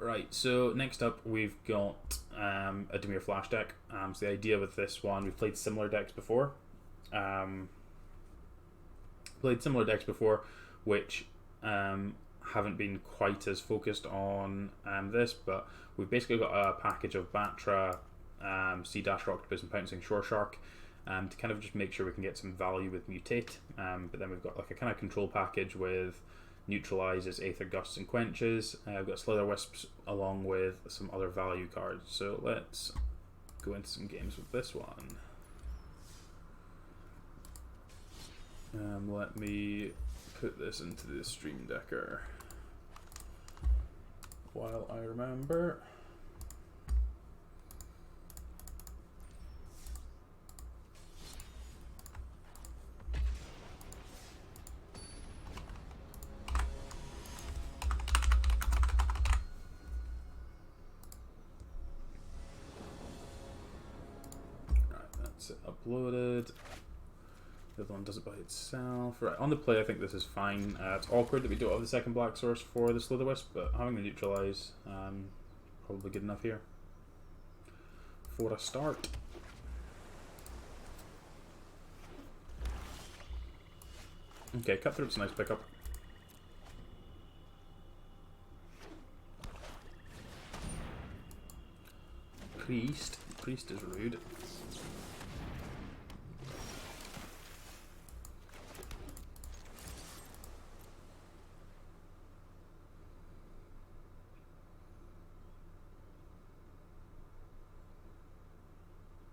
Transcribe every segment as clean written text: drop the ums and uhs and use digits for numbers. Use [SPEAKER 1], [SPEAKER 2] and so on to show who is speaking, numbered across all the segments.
[SPEAKER 1] Right, so next up we've got a Dimir Flash deck. So the idea with this one, we've played similar decks before. Which haven't been quite as focused on this, but we've basically got a package of Batra, Sea Dash, Octopus, and Pouncing Shore Shark to kind of just make sure we can get some value with Mutate. But then we've got like a kind of control package with Neutralizes, Aether Gusts, and Quenches. We've got Slither Wisps along with some other value cards. So let's go into some games with this one. Let me put this into the Streamdecker while I remember. Right, that's it uploaded. The other one does it by itself. Right, on the play I think this is fine. It's awkward that we don't have the second black source for the Slither Wisp, but having the neutralize probably good enough here for a start. Okay, Cutthroat's a nice pickup. Priest is rude.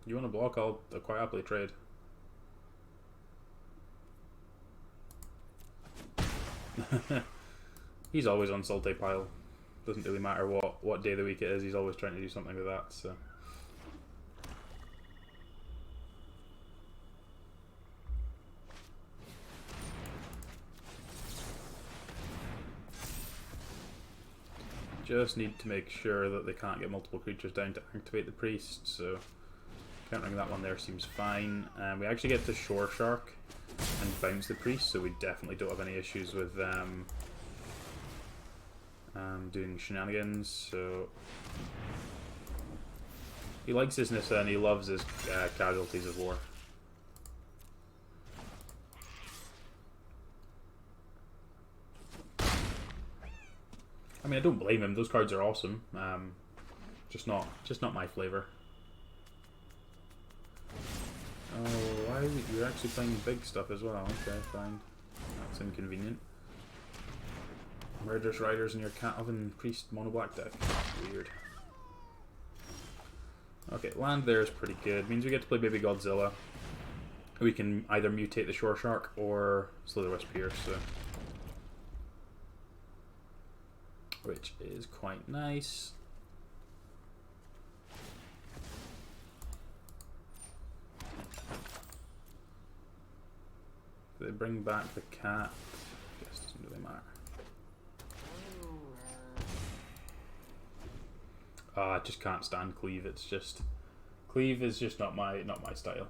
[SPEAKER 1] You want to block? I'll quite happily trade. He's always on Salty Pile. Doesn't really matter what day of the week it is, he's always trying to do something with that, so. Just need to make sure that they can't get multiple creatures down to activate the priest, so countering that one there seems fine. We actually get to Shore Shark and bounce the priest, so we definitely don't have any issues with doing shenanigans. So he likes his Nissa and he loves his casualties of war. I mean, I don't blame him. Those cards are awesome. Just not my flavor. Oh, why is it you're actually playing big stuff as well? Okay, fine. That's inconvenient. Murderous Riders in your Cat Oven Priest mono black deck. Weird. Okay, land there is pretty good. Means we get to play Baby Godzilla. We can either mutate the Shore Shark or Slither Wisp here, so. Which is quite nice. They bring back the cat. I guess it doesn't really matter. I just can't stand Cleave. It's just Cleave is just not my style.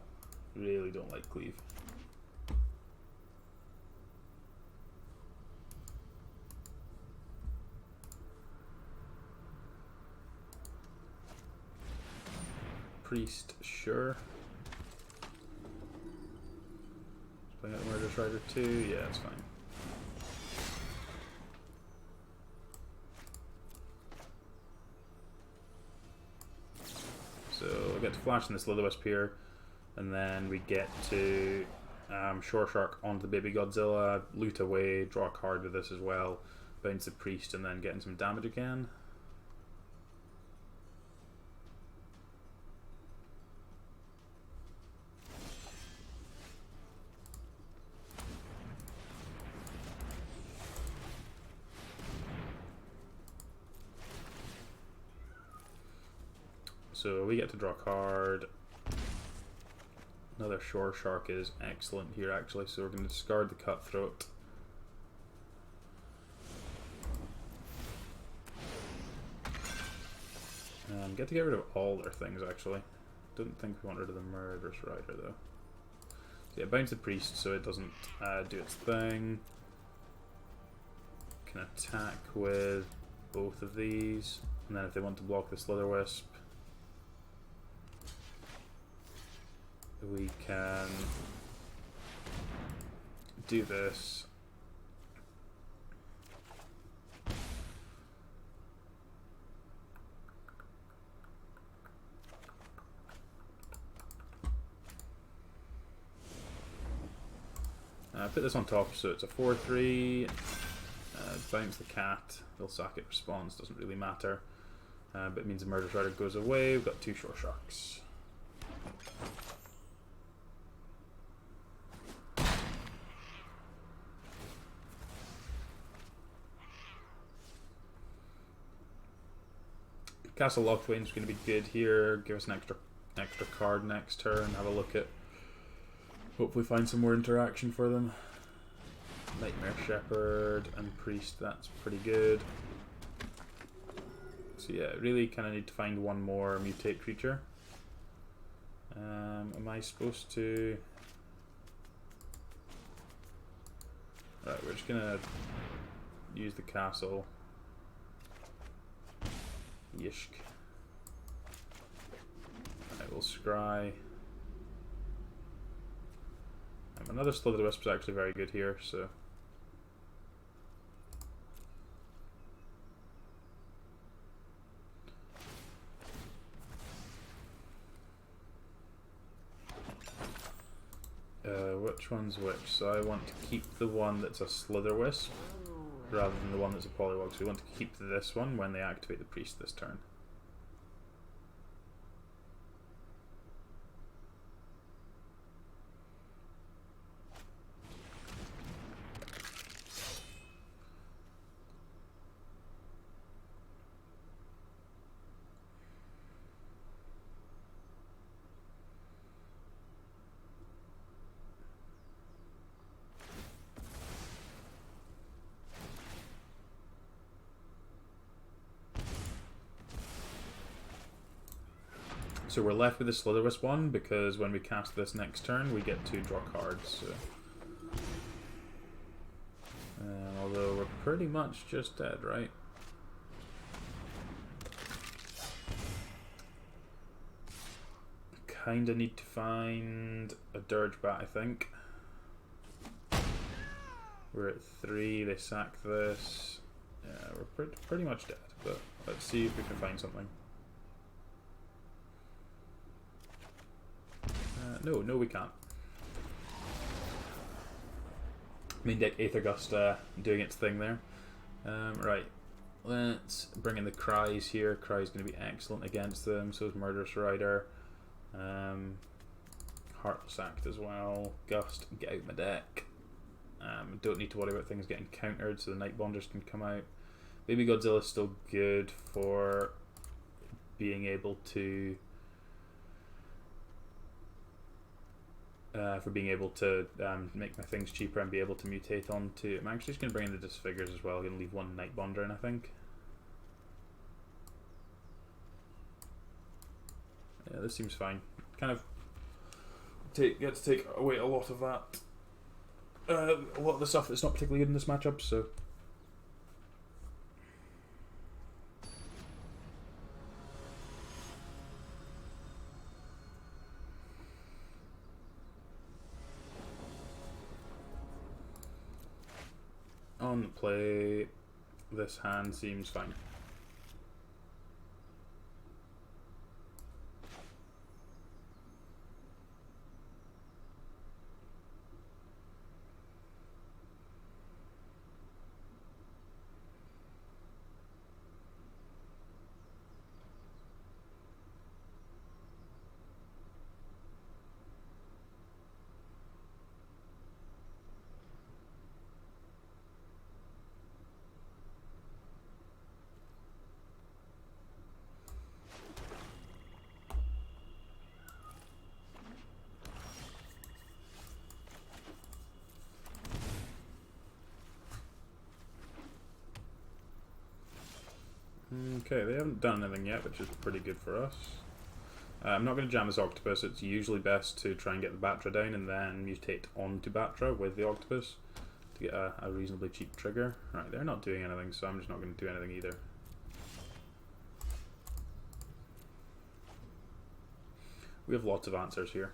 [SPEAKER 1] Really don't like Cleave. Priest, sure. Playing out the Murderous Rider 2, yeah, it's fine. So we get to flash in the Slither Wisp here, and then we get to Shore Shark onto the Baby Godzilla, loot away, draw a card with this as well, bounce the Priest, and then getting some damage again. So we get to draw a card. Another Shore Shark is excellent here actually, so we're going to discard the Cutthroat. And get to get rid of all their things actually. Don't think we want rid of the Murderous Rider though. So yeah, bounce the Priest so it doesn't do its thing. Can attack with both of these, and then if they want to block the Slitherwisp, we can do this. Put this on top, so it's a 4/3. Bounce the cat. They'll sack it. Response doesn't really matter, but it means the Murderous Rider goes away. We've got 2 Shore Sharks. Castle Lochwain is going to be good here. Give us an extra card next turn. Have a look at. Hopefully find some more interaction for them. Nightmare Shepherd and Priest, that's pretty good. So yeah, really kind of need to find one more mutate creature. Am I supposed to... Right, we're just gonna use the castle. Yishk. Right, we'll scry. Another Slitherwisp is actually very good here, so... which one's which? So I want to keep the one that's a Slitherwisp, rather than the one that's a Polywog, so we want to keep this one when they activate the Priest this turn. So we're left with the Slitherwisp one, because when we cast this next turn, we get to draw cards. So. Although we're pretty much just dead, right? Kinda need to find a Dirge Bat, I think. We're at 3, they sack this. Yeah, we're pretty much dead, but let's see if we can find something. No, we can't. Main deck Aether Gust doing its thing there. Right, let's bring in the Cries here. Cry's going to be excellent against them, so is Murderous Rider. Heartless Act as well. Gust, get out my deck. Don't need to worry about things getting countered, so the Nightbonders can come out. Baby Godzilla is still good for being able to... make my things cheaper and be able to mutate onto... I'm actually just going to bring in the Disfigures as well. I'm going to leave one Nightbonder in, I think. Yeah, this seems fine. Kind of get to take away a lot of that. A lot of the stuff that's not particularly good in this matchup, so... On the play, this hand seems fine. Okay, they haven't done anything yet, which is pretty good for us. I'm not going to jam this Octopus. It's usually best to try and get the Batra down and then mutate onto Batra with the Octopus to get a reasonably cheap trigger. Right, they're not doing anything, so I'm just not going to do anything either. We have lots of answers here.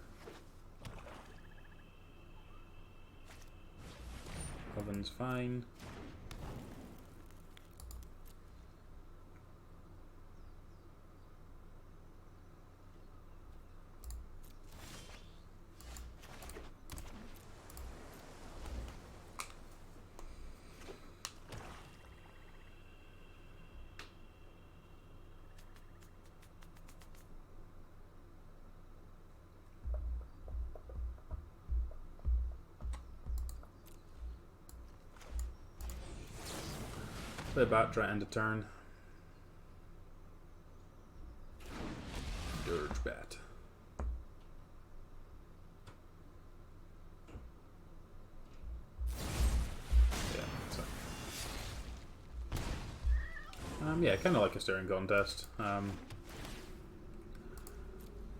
[SPEAKER 1] Oven's fine. Play Batra, end of turn. Dirge bat. Yeah, kind of like a staring contest.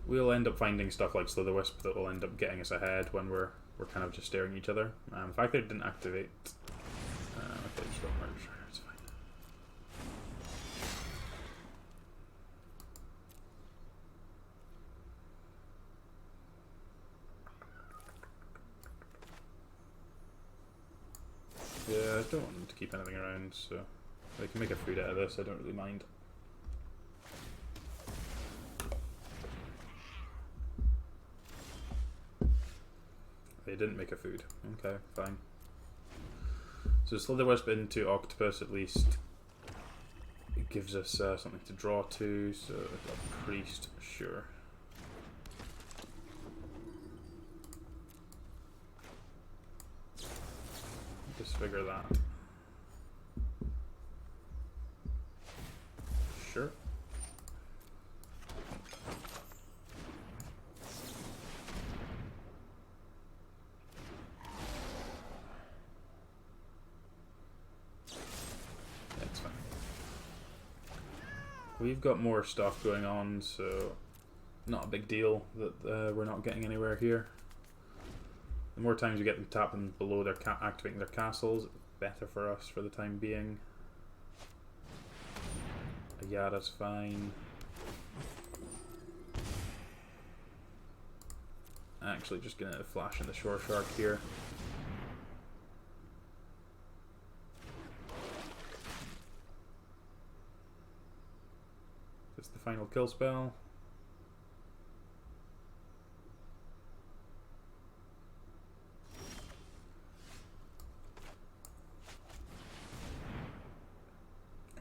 [SPEAKER 1] We'll end up finding stuff like Slitherwisp that will end up getting us ahead when we're kind of just staring each other. The fact that it didn't activate. Okay, just got merged. It's fine. Yeah, I don't want them to keep anything around, so they can make a food out of this. I don't really mind. They didn't make a food. Okay, fine. So Slitherwisp into Octopus at least. It gives us something to draw to, so a Priest, sure. Disfigure that. Sure. That's fine. We've got more stuff going on, so not a big deal that we're not getting anywhere here. The more times we get them tapping below their activating their castles, better for us for the time being. Ayada's fine. Actually, just gonna flash in the Shore Shark here. That's the final kill spell.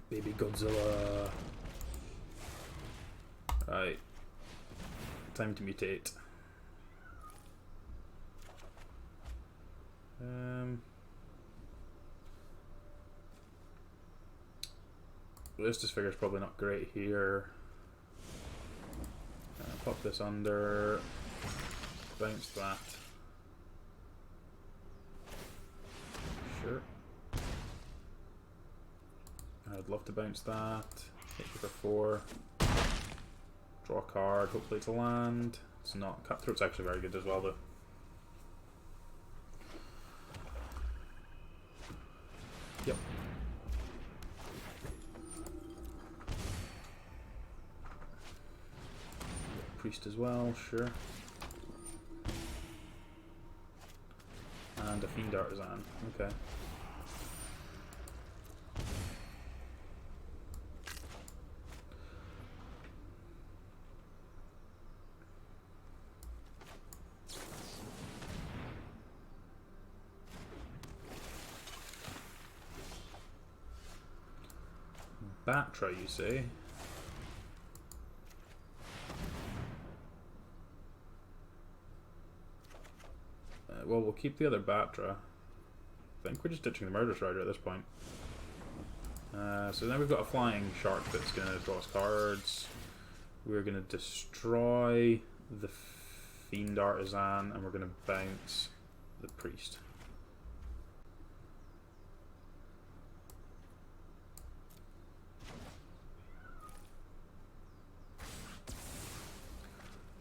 [SPEAKER 1] Baby Godzilla. Right. Time to mutate. This disfigure is probably not great here. Pop this under. Bounce that. Sure. I'd love to bounce that. Hit you for 4. Draw a card. Hopefully it's a land. It's not. Cutthroat's actually very good as well though. Yep. Priest as well, sure. And a Fiend Artisan, okay. Batra, you say? Well, we'll keep the other Batra. I think we're just ditching the Murderous Rider at this point. So now we've got a flying shark that's going to draw us cards. We're going to destroy the Fiend Artisan and we're going to bounce the Priest.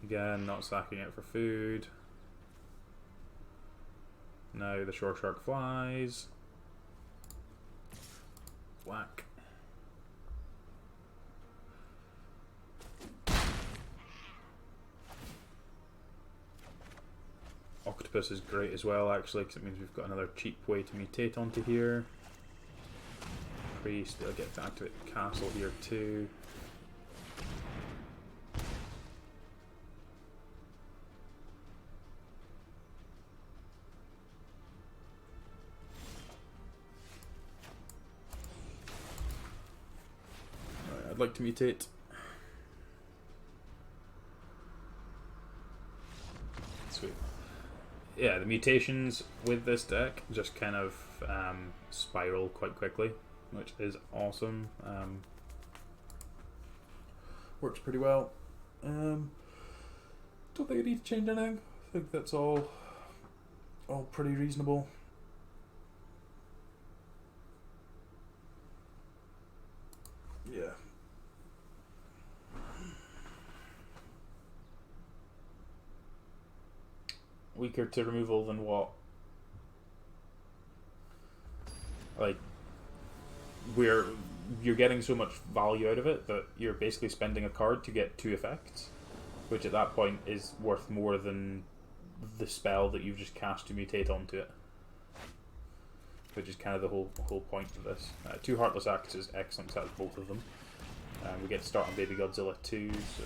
[SPEAKER 1] Again, not sacking it for food. Now the Shore Shark flies. Whack. Octopus is great as well, actually, because it means we've got another cheap way to mutate onto here. Priest, they'll get to activate Castle here too. Right, I'd like to mutate. Sweet. Yeah, the mutations with this deck just kind of spiral quite quickly, which is awesome. Works pretty well. Don't think I need to change anything. I think that's all pretty reasonable. Yeah. Weaker to removal than what? Like, you're getting so much value out of it that you're basically spending a card to get 2 effects, which at that point is worth more than the spell that you've just cast to mutate onto it, which is kind of the whole point of this. 2 Heartless Acts is excellent to have both of them. We get to start on Baby Godzilla too, so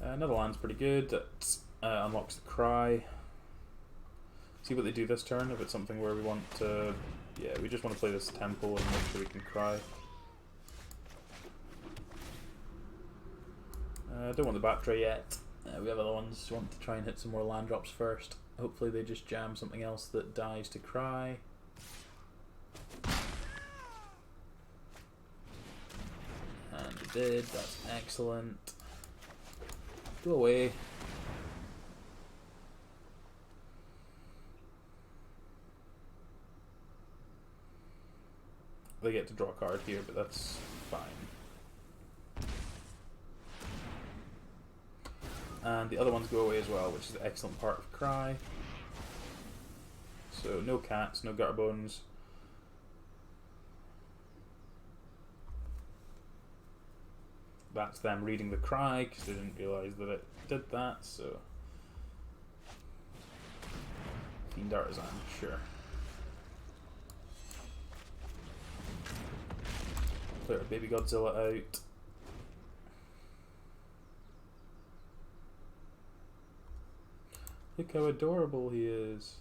[SPEAKER 1] another land's pretty good. That unlocks the Cry. See what they do this turn, if it's something where we want to... Yeah, we just want to play this tempo and make sure we can Cry. Don't want the Batra yet. We have other ones who want to try and hit some more land drops first. Hopefully they just jam something else that dies to Cry. And they did, that's excellent. Go away. They get to draw a card here, but that's fine. And the other ones go away as well, which is an excellent part of Cry. So no cats, no gutter bones. That's them reading the Cry, because they didn't realise that it did that, so... Fiend Artisan, sure. Clear a Baby Godzilla out. Look how adorable he is.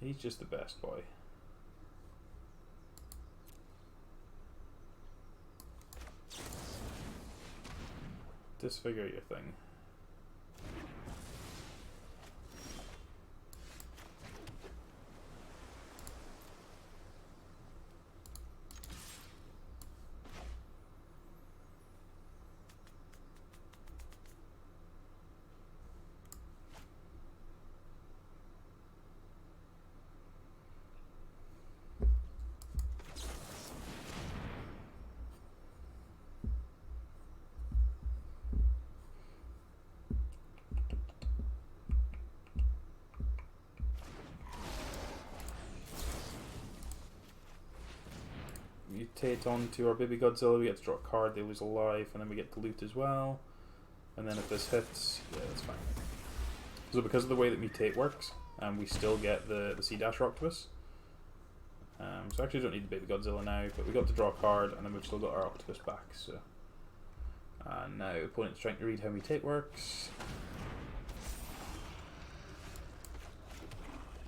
[SPEAKER 1] He's just the best boy. Disfigure your thing. Mutate onto our Baby Godzilla, we get to draw a card, they lose a life, and then we get to loot as well. And then if this hits, yeah, that's fine. So because of the way that Mutate works, we still get the C-Dash Octopus. So actually don't need the Baby Godzilla now, but we got to draw a card, and then we've still got our Octopus back, so... now opponent's trying to read how Mutate works.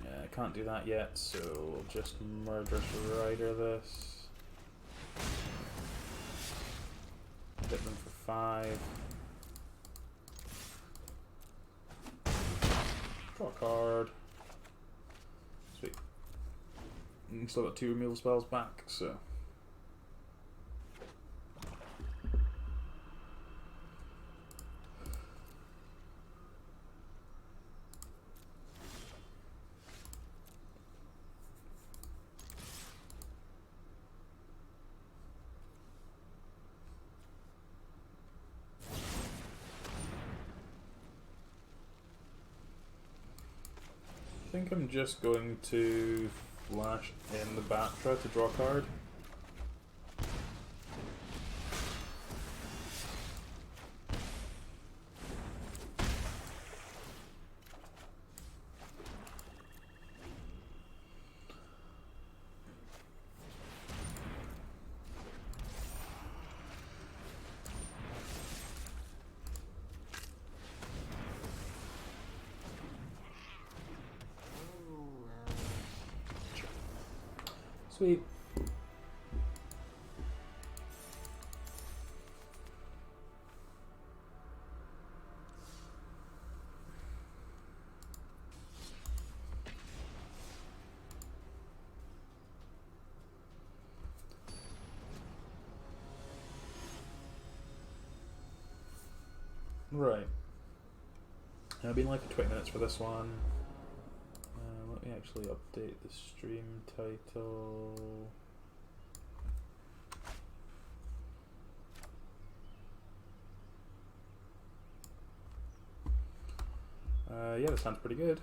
[SPEAKER 1] Yeah, I can't do that yet, so we'll just Murderous Rider this. Hit them for 5. Draw a card. Sweet. And still got 2 removal spells back, so... I think I'm just going to flash in the Batra to draw a card. Sweet. Right. It'll be like 20 minutes for this one. Let me actually update the stream title. Yeah, this hand's pretty good.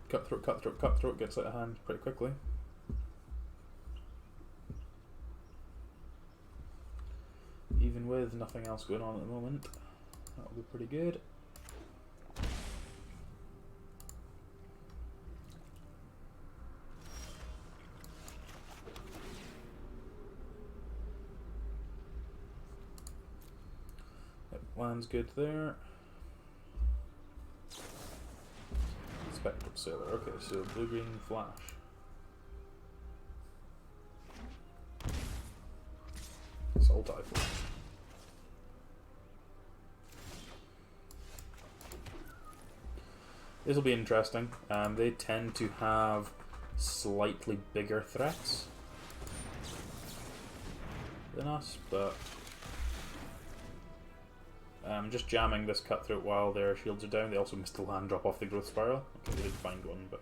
[SPEAKER 1] Cutthroat, cutthroat, cutthroat gets out of hand pretty quickly. Even with nothing else going on at the moment, that'll be pretty good. Yep, land's good there. Spectral Sailor. Okay, so blue-green flash. Soul Typhoon. This will be interesting. They tend to have slightly bigger threats than us, but just jamming this Cutthroat while their shields are down. They also missed a land drop off the Growth Spiral. Okay, they did find one, but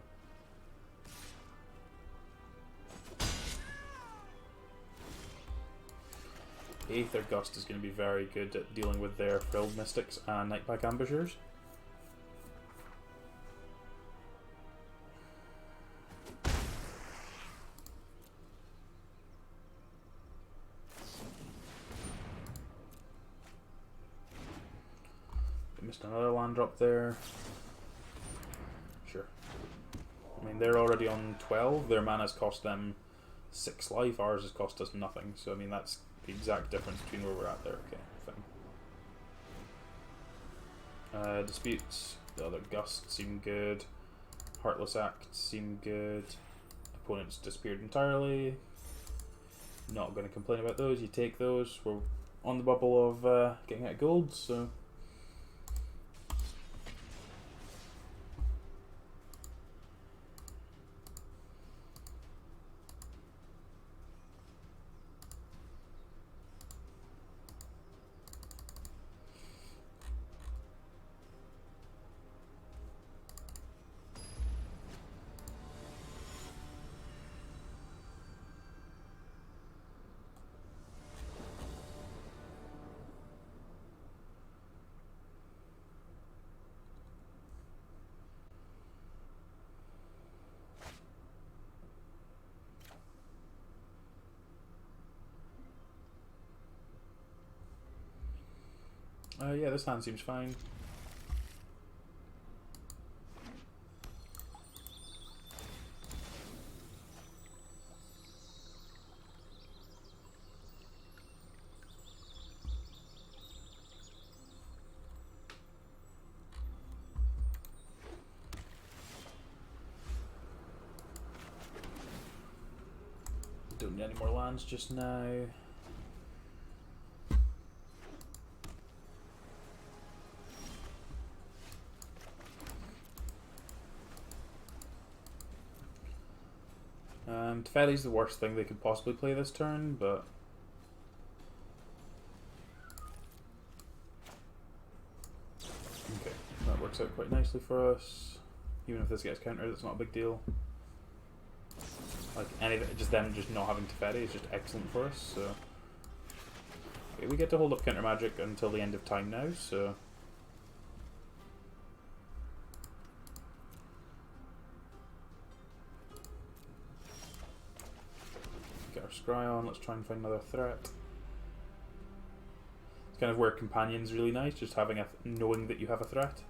[SPEAKER 1] Aether Gust is going to be very good at dealing with their Frilled Mystics and Nightpack Ambushers. Missed another land drop there. Sure. I mean, they're already on 12. Their mana's cost them 6 life. Ours has cost us nothing. So, I mean, that's the exact difference between where we're at there. Okay, fine. Disputes. The other Gusts seem good. Heartless Act seem good. Opponents disappeared entirely. Not going to complain about those. You take those. We're on the bubble of getting out of gold, so... yeah, this hand seems fine. Don't need any more lands just now. Teferi's the worst thing they could possibly play this turn, but... Okay, that works out quite nicely for us. Even if this gets countered, it's not a big deal. Like, just them just not having Teferi is just excellent for us, so... Okay, we get to hold up counter magic until the end of time now, so... Get our scry on, let's try and find another threat. It's kind of where Companion's really nice, just having knowing that you have a threat.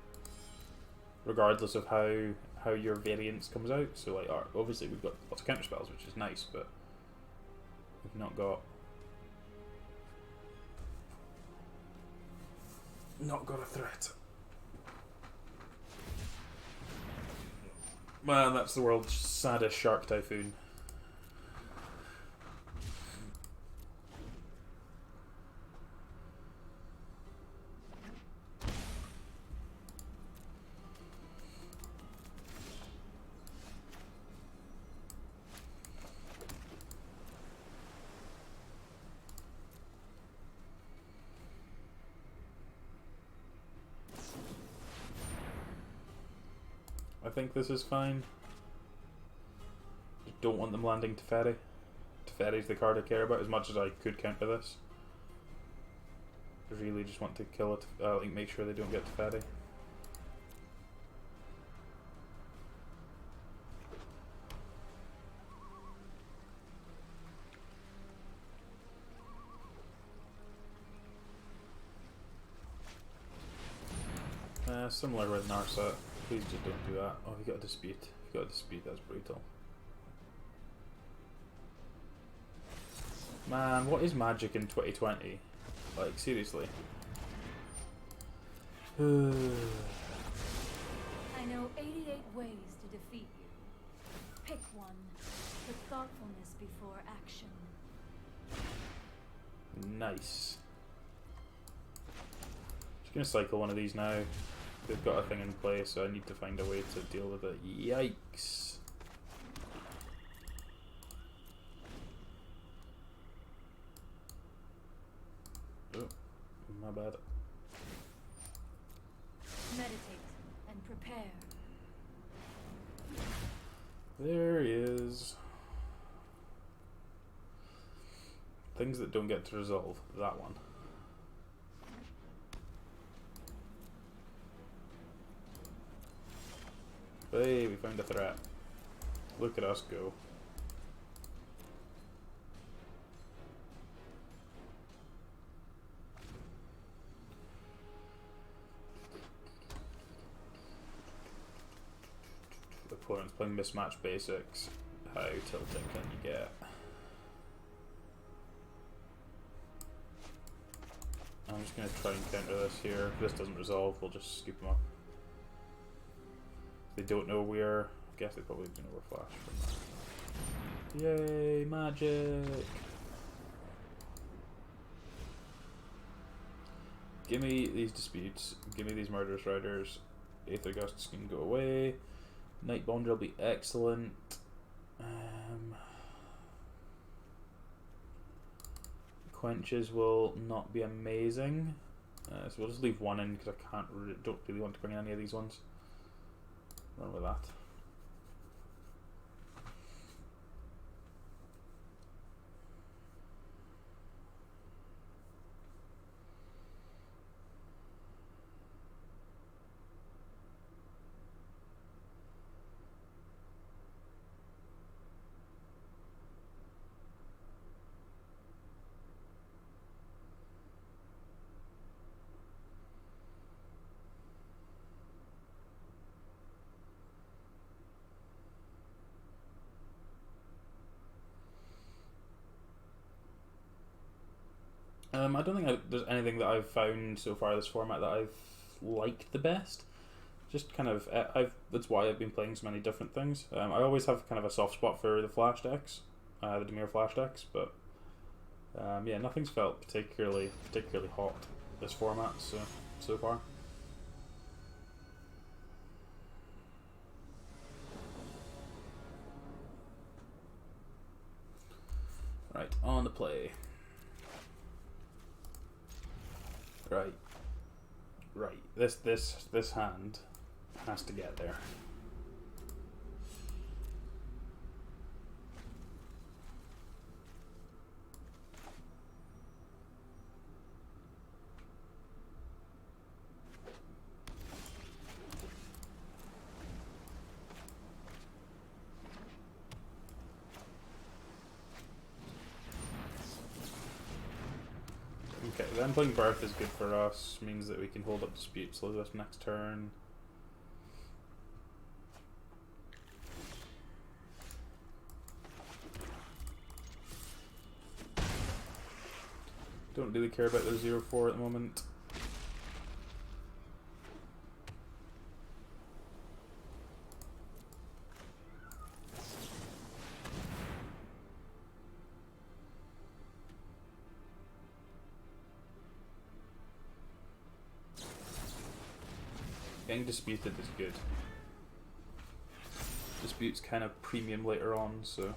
[SPEAKER 1] Regardless of how your variance comes out. So like, obviously we've got lots of counter spells, which is nice, but we've not got a threat. Man, that's the world's saddest Shark Typhoon. think this is fine. Just don't want them landing Teferi. Teferi's the card I care about as much as I could counter this. I really just want to kill it, like make sure they don't get Teferi. Similar with Narset. Please just don't do that. Oh, you got a dispute. If you got a dispute, that's brutal. Man, what is Magic in 2020? Like, seriously.
[SPEAKER 2] I know 88 ways to defeat you. Pick one. Put thoughtfulness before action.
[SPEAKER 1] Nice. Just gonna cycle one of these now. They've got a thing in place, so I need to find a way to deal with it. Yikes. Oh, my bad.
[SPEAKER 2] Meditate and prepare.
[SPEAKER 1] There he is. Things that don't get to resolve. That one. Hey, we found a threat. Look at us go. The opponent's playing mismatch basics. How tilting can you get? I'm just going to try and counter this here. If this doesn't resolve, we'll just scoop them up. They don't know we're... I guess they probably do know we're Flash from that. Yay, magic! Give me these disputes. Give me these murderous riders. Aether Gusts can go away. Night Bond will be excellent. Quenches will not be amazing. So we'll just leave one in because I don't really want to bring in any of these ones. Run with that. I don't think there's anything that I've found so far this format that I've liked the best. Just kind of, that's why I've been playing so many different things. I always have kind of a soft spot for the Flash decks, the Dimir Flash decks, but yeah, nothing's felt particularly hot this format so far. Right, on the play. Right. This hand has to get there. Okay, then playing Birth is good for us, means that we can hold up disputes this next turn. Don't really care about the 0-4 at the moment. Getting disputed is good. Dispute's kind of premium later on, so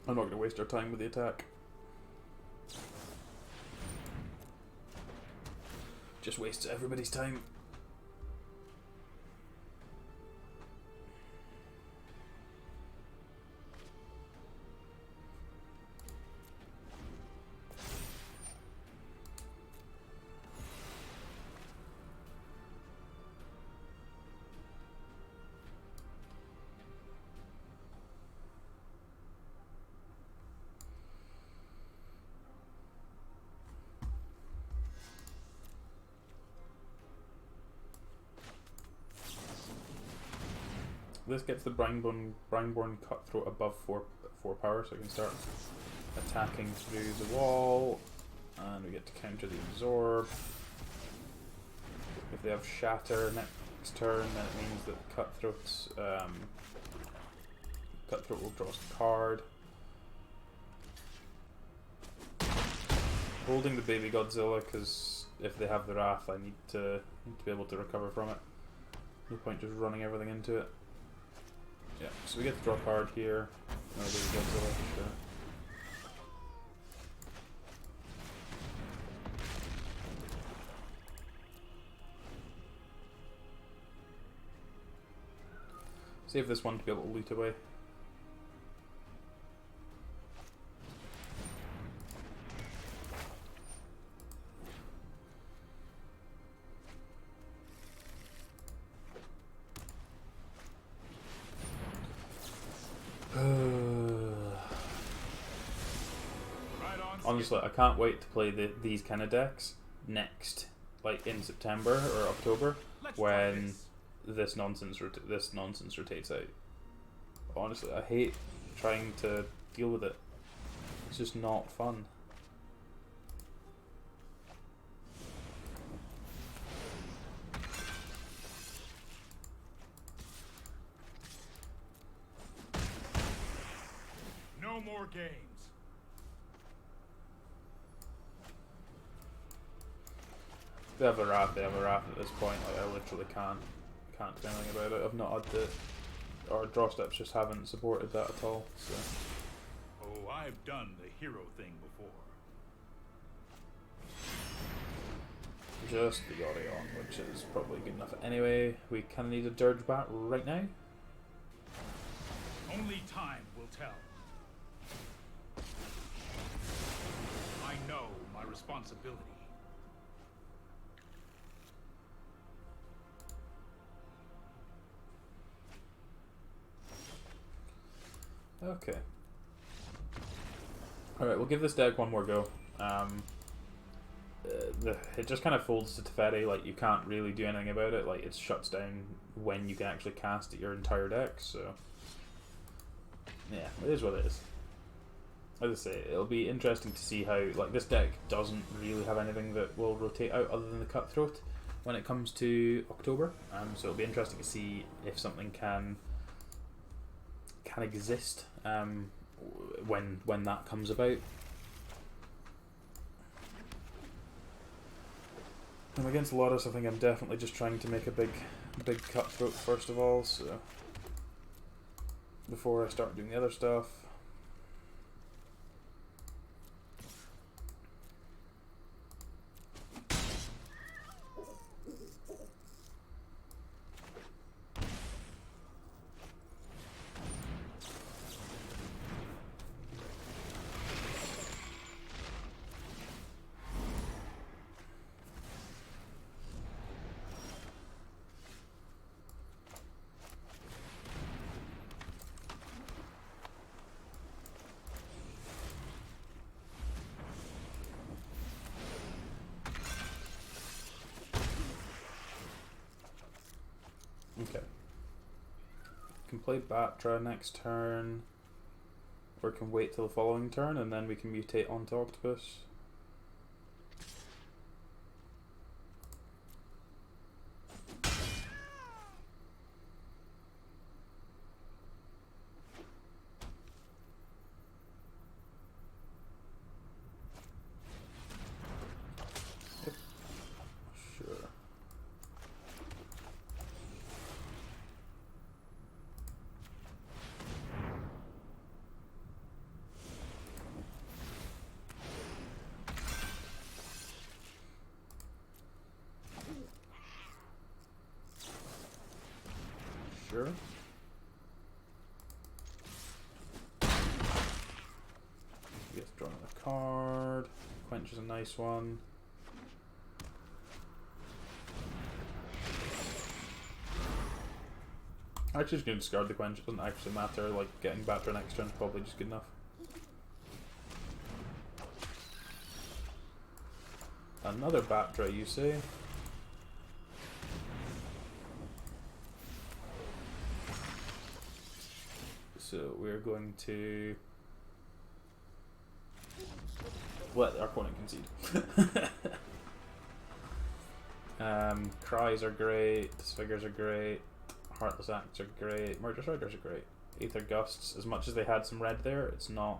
[SPEAKER 1] I'm not going to waste our time with the attack. just wastes everybody's time. This gets the Brineborn Cutthroat above 4 power, so I can start attacking through the wall, and we get to counter the Absorb. If they have Shatter next turn, then it means that Cutthroat will draw us a card. Holding the baby Godzilla, because if they have the Wrath, I need to be able to recover from it. No point just running everything into it. Yeah, so we get to draw a card here. No, baby Godzilla, sure. Save this one to be able to loot away. Honestly, I can't wait to play these kind of decks next, like in September or October, when this nonsense rotates out. Honestly, I hate trying to deal with it. It's just not fun.
[SPEAKER 3] No more games.
[SPEAKER 1] They have a wrath at this point. Like, I literally can't do anything about it. I've not had the, our draw steps just haven't supported that at all. So.
[SPEAKER 3] Oh, I've done the hero thing before.
[SPEAKER 1] Just the Ikoria, which is probably good enough anyway. We kind of need a Dirge Bat right now.
[SPEAKER 3] Only time will tell. I know my responsibility.
[SPEAKER 1] Okay. Alright, we'll give this deck one more go. It just kind of folds to Teferi, like you can't really do anything about it, like it shuts down when you can actually cast your entire deck, so yeah, it is what it is. As I say, it'll be interesting to see how, like, this deck doesn't really have anything that will rotate out other than the Cutthroat when it comes to October, so it'll be interesting to see if something can exist when that comes about. And against Lotus, I think I'm definitely just trying to make a big Cutthroat first of all, so before I start doing the other stuff. Okay. Can play Batra next turn, or can wait till the following turn and then we can mutate onto Octopus. Yep. Sure. Sure. Yes, drawing a card. Quench is a nice one. Actually, just going to discard the quench. It doesn't actually matter. Like, getting Batra next turn is probably just good enough. Another Batra, you say? So we're going to let our opponent concede. Cries are great. Disfigures are great. Heartless Acts are great. Murder Strikers are great. Aether Gusts, as much as they had some red there, it's not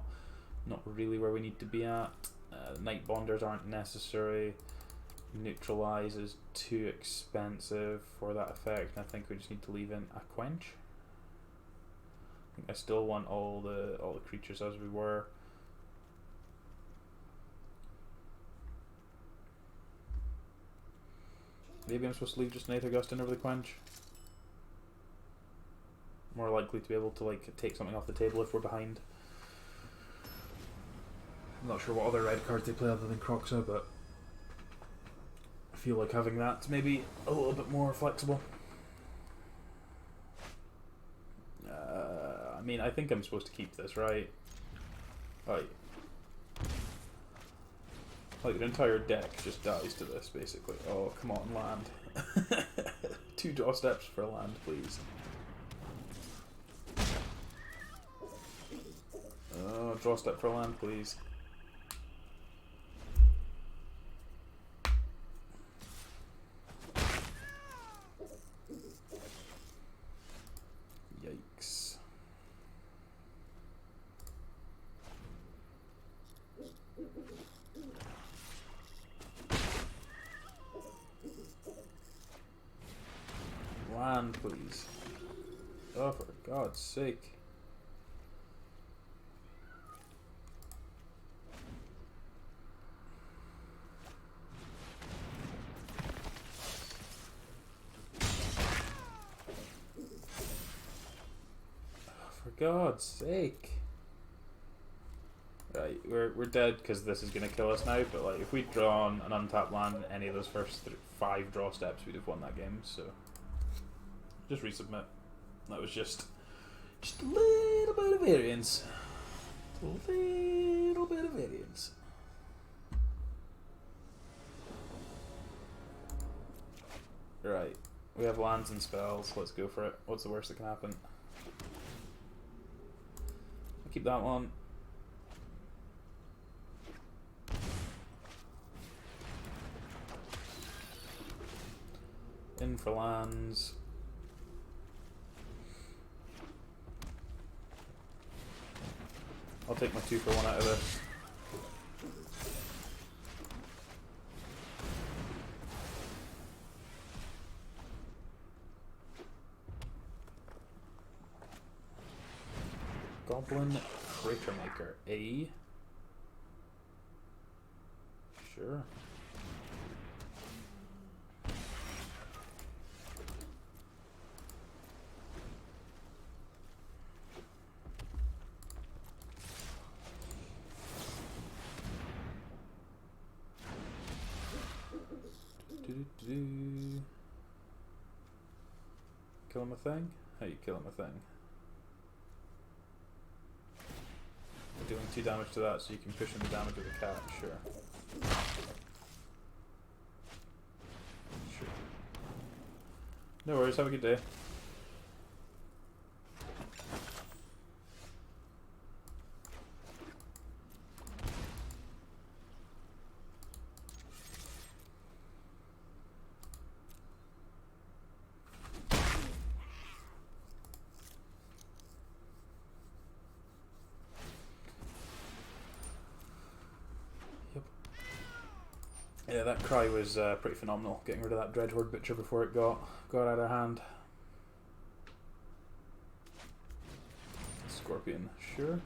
[SPEAKER 1] really where we need to be at. Night Bonders aren't necessary. Neutralize is too expensive for that effect, and I think we just need to leave in a Quench. I think I still want all the creatures as we were. Maybe I'm supposed to leave just an Aether Gust in over the Quench. More likely to be able to like take something off the table if we're behind. I'm not sure what other red cards they play other than Croxa, but I feel like having that maybe a little bit more flexible. I mean, I think I'm supposed to keep this, right? Like the entire deck just dies to this, basically. Oh, come on, land. 2 draw steps for land, please. Oh, draw step for land, please. Yikes. Land, please. Oh, for God's sake. For God's sake. Right, we're dead because this is going to kill us now, but like if we'd drawn an untapped land in any of those first 5 draw steps, we'd have won that game, so just resubmit. That was just a little bit of variance. A little bit of variance. Right, we have lands and spells, let's go for it. What's the worst that can happen? I'll keep that one. In for lands. I'll take my 2 for 1 out of this. Goblin Crater Maker. A. Sure. Kill him a thing? How you kill him a thing? We're doing 2 damage to that so you can push in the damage with the cat, sure. Sure. No worries, have a good day. Yeah, that cry was pretty phenomenal, getting rid of that Dreadhorde Butcher before it got out of hand. Scorpion, sure.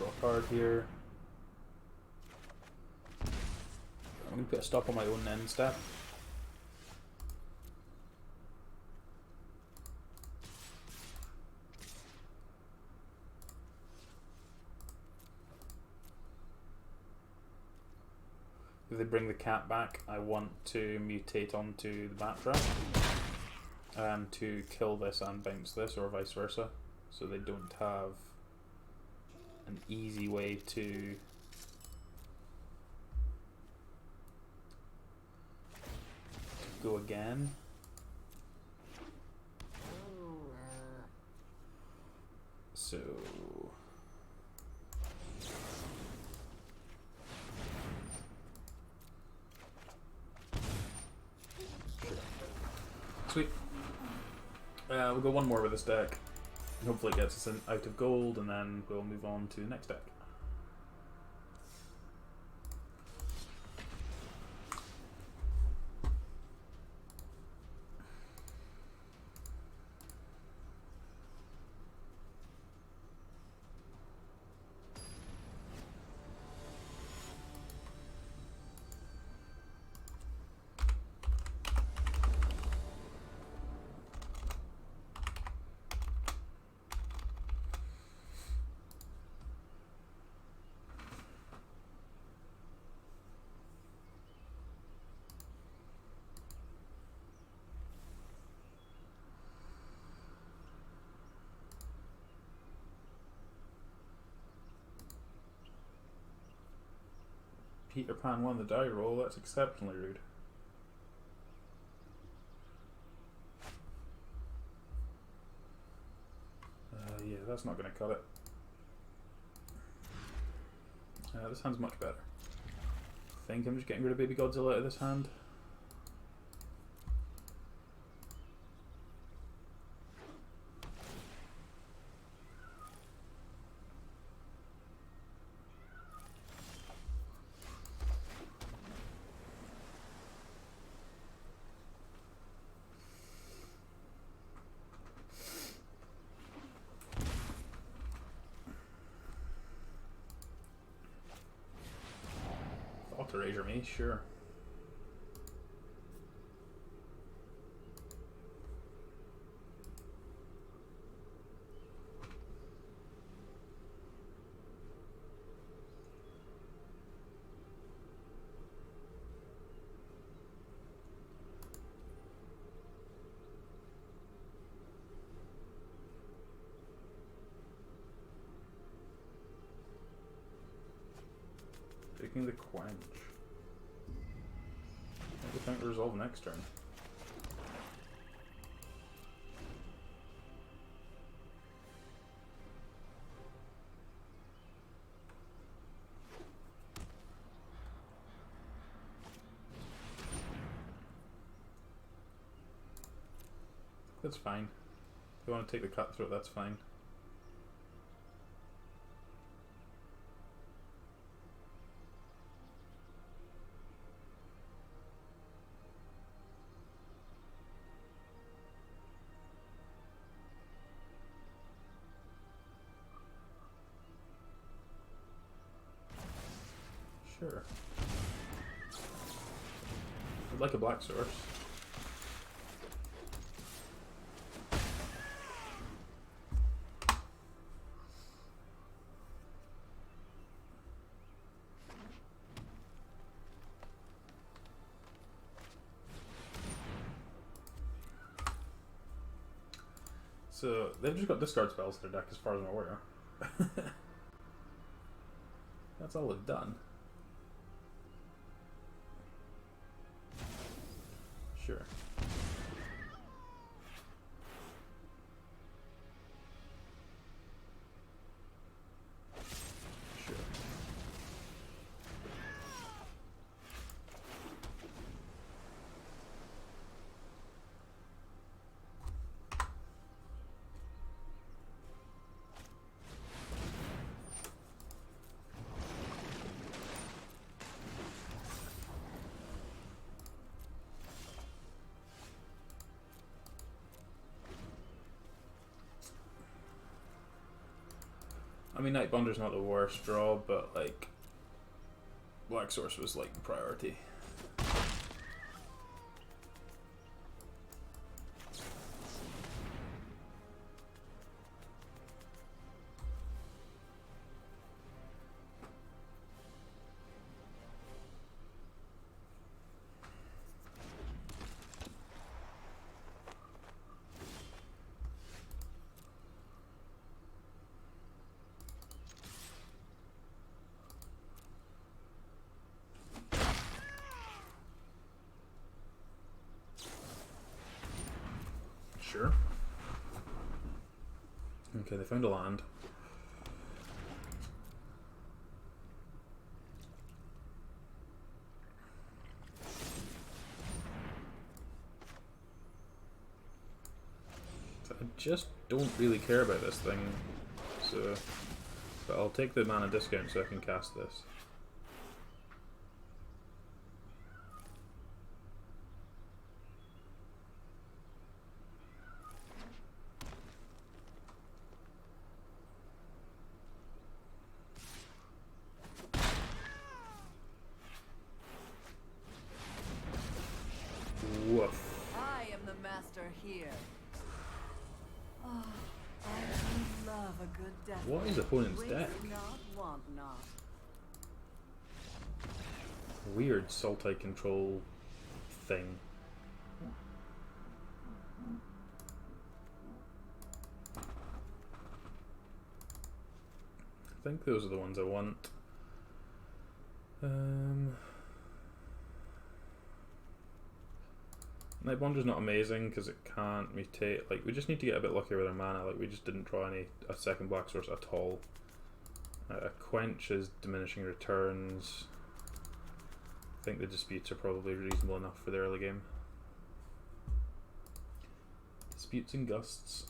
[SPEAKER 1] draw a card here. I'm going to put a stop on my own end step. If they bring the cat back, I want to mutate onto the Batra to kill this and bounce this, or vice versa, so they don't have an easy way to go again. So sweet. We'll go one more with this deck. Hopefully it gets us out of gold, and then we'll move on to the next deck. Peter Pan won the die roll, that's exceptionally rude. Yeah, that's not going to cut it. This hand's much better. I think I'm just getting rid of Baby Godzilla out of this hand. To razor me, sure. Taking the quench. I think resolve next turn. That's fine. If you want to take the cutthroat, that's fine. Sure. I'd like a black source. So they've just got discard spells in their deck as far as I'm aware. That's all they've done. Sure. Sure. mean, Nightbonder's not the worst draw, but like Black Source was like the priority. Sure. Okay, they found a land. So I just don't really care about this thing, so but I'll take the mana discount so I can cast this. Woof.
[SPEAKER 4] I am the master here. Oh, I do love a good death.
[SPEAKER 1] What is opponent's
[SPEAKER 4] Waste
[SPEAKER 1] deck?
[SPEAKER 4] not, want not.
[SPEAKER 1] Weird Sultai control thing. I think those are the ones I want. Nightbonder's not amazing because it can't mutate. Like, we just need to get a bit luckier with our mana. Like, we just didn't draw a second Black Source at all. A Quench is diminishing returns. I think the disputes are probably reasonable enough for the early game. Disputes and gusts.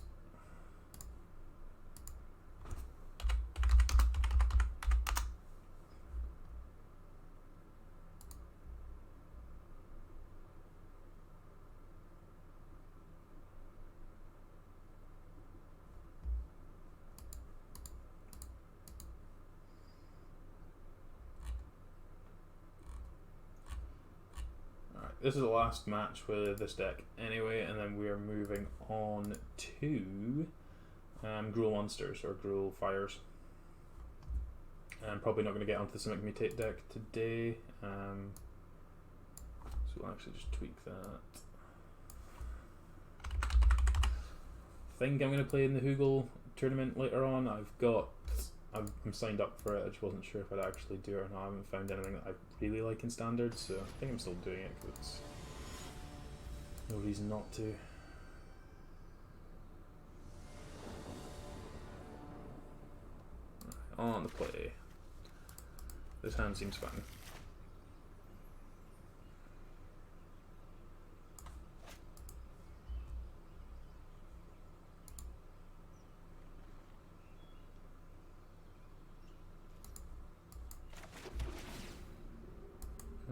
[SPEAKER 1] This is the last match with this deck anyway, and then we are moving on to Gruul Monsters, or Gruul Fires. I'm probably not going to get onto the Simic Mutate deck today, so we'll actually just tweak that. I think I'm going to play in the Hugel tournament later on. I'm signed up for it. I just wasn't sure if I'd actually do it or not. I haven't found anything that I really like in Standard, so I think I'm still doing it because it's no reason not to. On the play. This hand seems fine.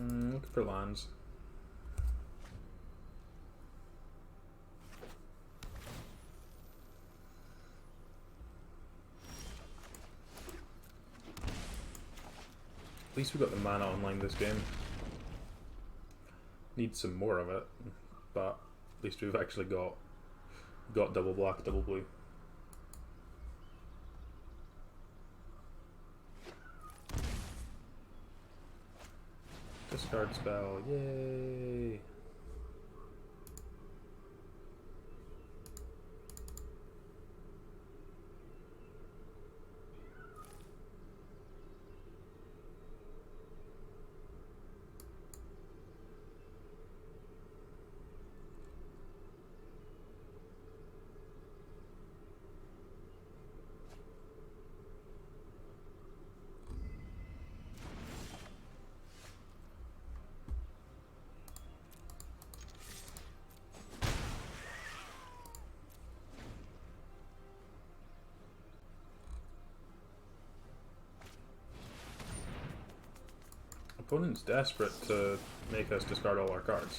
[SPEAKER 1] Looking for lands. At least we got the mana online this game. Need some more of it, but at least we've actually got double black, double blue. Discard spell, yay! Opponent's desperate to make us discard all our cards.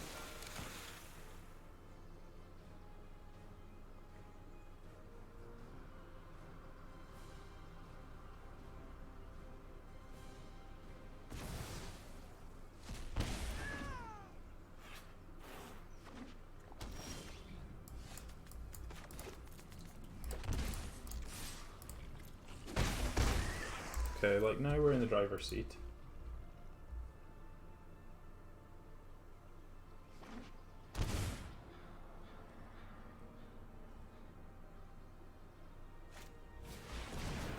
[SPEAKER 1] Okay, like now we're in the driver's seat.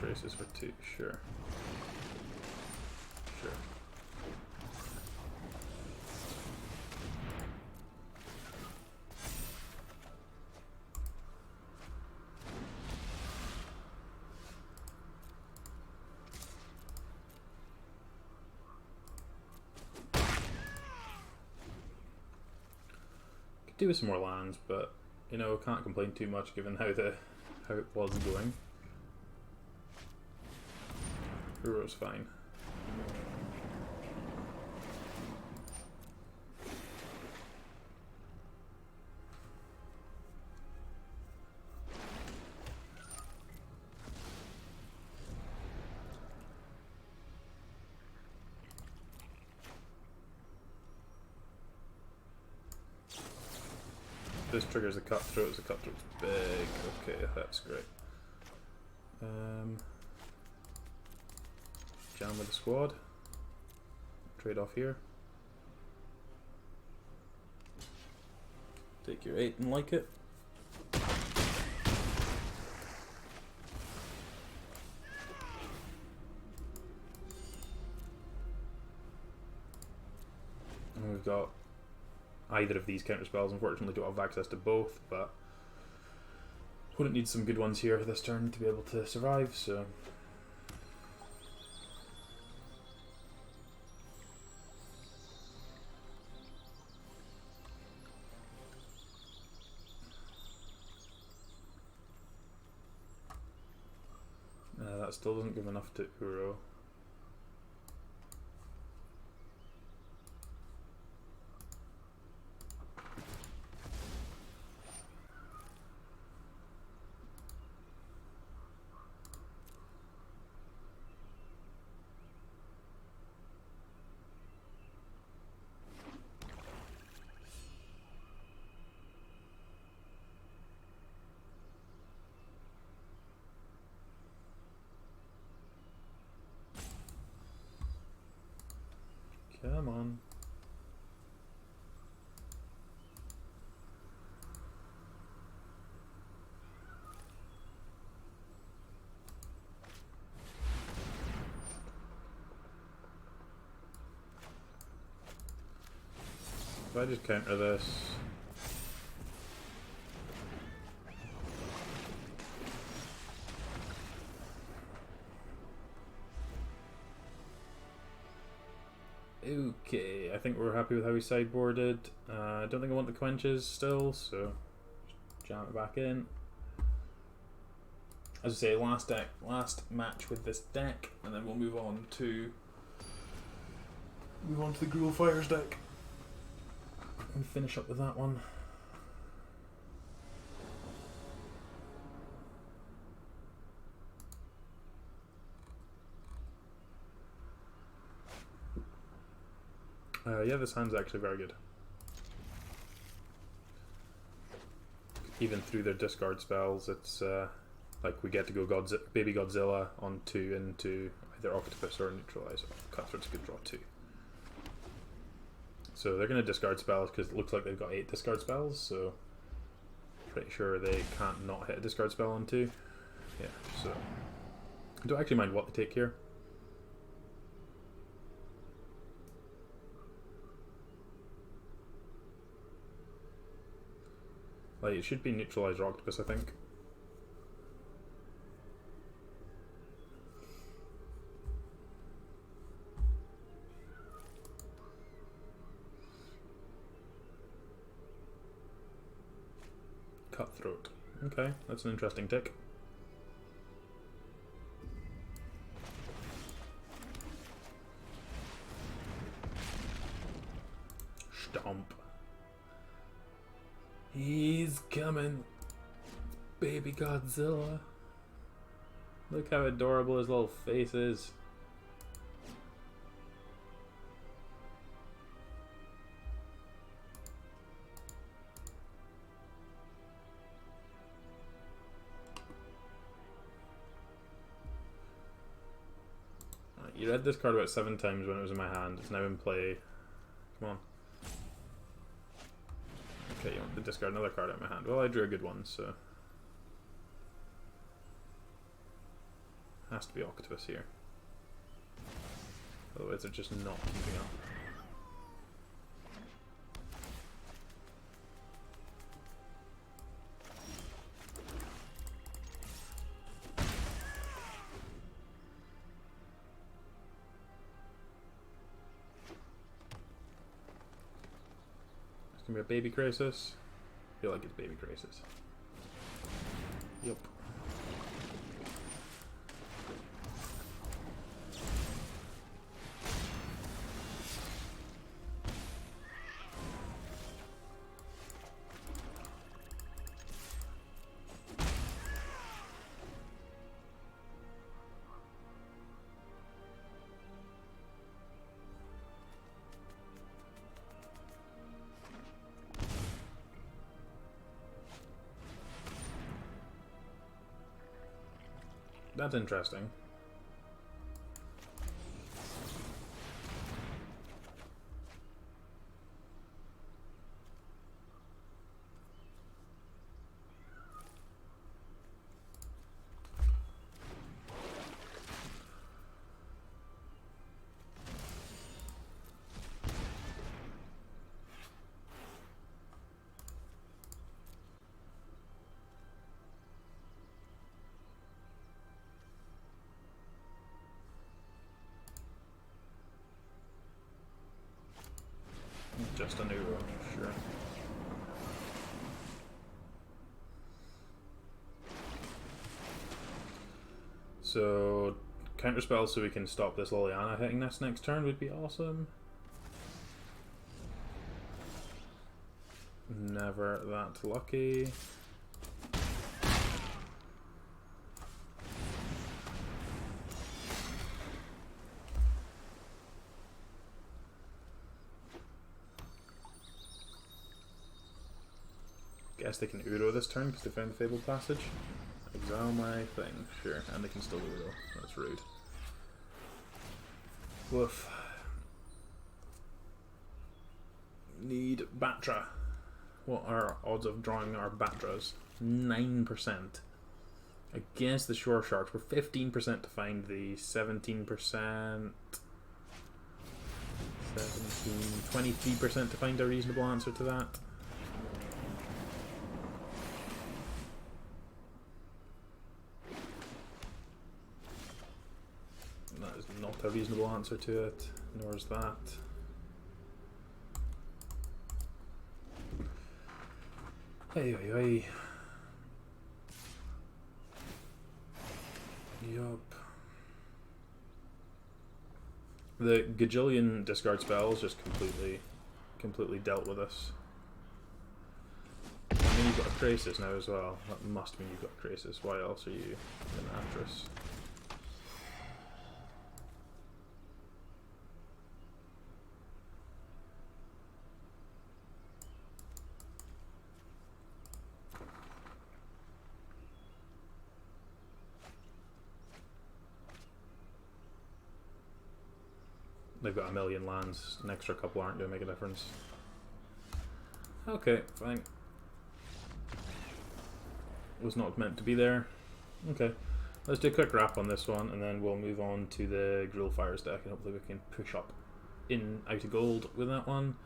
[SPEAKER 1] Braces for 2, sure. Sure. Could do with some more lands, but you know, can't complain too much given how it was going. Hero's fine. This triggers a cutthroat, the cutthroat's big. Okay, that's great. Jam with the squad. Trade off here. Take your 8 and like it. And we've got either of these counter spells. Unfortunately, don't have access to both, but wouldn't need some good ones here this turn to be able to survive. So. That still doesn't give enough to Uro. Come on. If I just counter this. Okay, I think we're happy with how we sideboarded. I don't think I want the quenches still, so just jam it back in. As I say, last match with this deck, and then we'll move on to the Gruul Fires deck and finish up with that one. Yeah, this hand's actually very good. Even through their discard spells, it's like we get to go Baby Godzilla on 2 into either Octopus or Neutralize. Cutthroat's a good draw too. So they're going to discard spells because it looks like they've got 8 discard spells, so pretty sure they can't not hit a discard spell on 2. Yeah, so I don't actually mind what they take here. Like, it should be Neutralize or Octopus, I think. Cutthroat. Okay, that's an interesting tick. Stomp. He's coming. Baby Godzilla. Look how adorable his little face is. You read this card about 7 times when it was in my hand. It's now in play. Come on. Okay, you want to discard another card out of my hand. Well, I drew a good one, so... Has to be Octopus here. Otherwise they're just not keeping up. It's gonna be a Baby Crisis. I feel like it's Baby Crisis. Yep. That's interesting. Just a new one, sure. So, counterspell so we can stop this Liliana hitting this next turn would be awesome. Never that lucky. Guess they can Uro this turn because they found the Fabled Passage. Exile my thing, sure, and they can still Uro. That's rude. Woof. Need Batra. What are odds of drawing our Batras? 9%. Against the Shore Sharks, we're 15% to find the 17%. 17, 23% to find a reasonable answer to that. That is not a reasonable answer to it, nor is that. Hey, hey, hey. Yup. The gajillion discard spells just completely dealt with us. I mean, you've got a Crisis now as well. That must mean you've got Crisis. Why else are you an actress? They've got a million lands. An extra couple aren't going to make a difference. Okay, fine. Was not meant to be there. Okay, let's do a quick wrap on this one, and then we'll move on to the Grill Fires deck, and hopefully we can push up in out of gold with that one.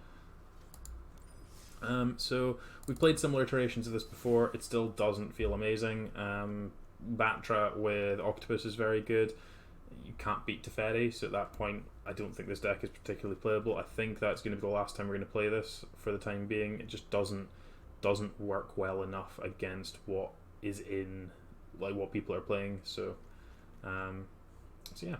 [SPEAKER 1] So we played similar iterations of this before. It still doesn't feel amazing. Batra with Octopus is very good. You can't beat Teferi, so at that point I don't think this deck is particularly playable. I think that's going to be the last time we're going to play this for the time being. It just doesn't work well enough against what is in, like, what people are playing. So yeah,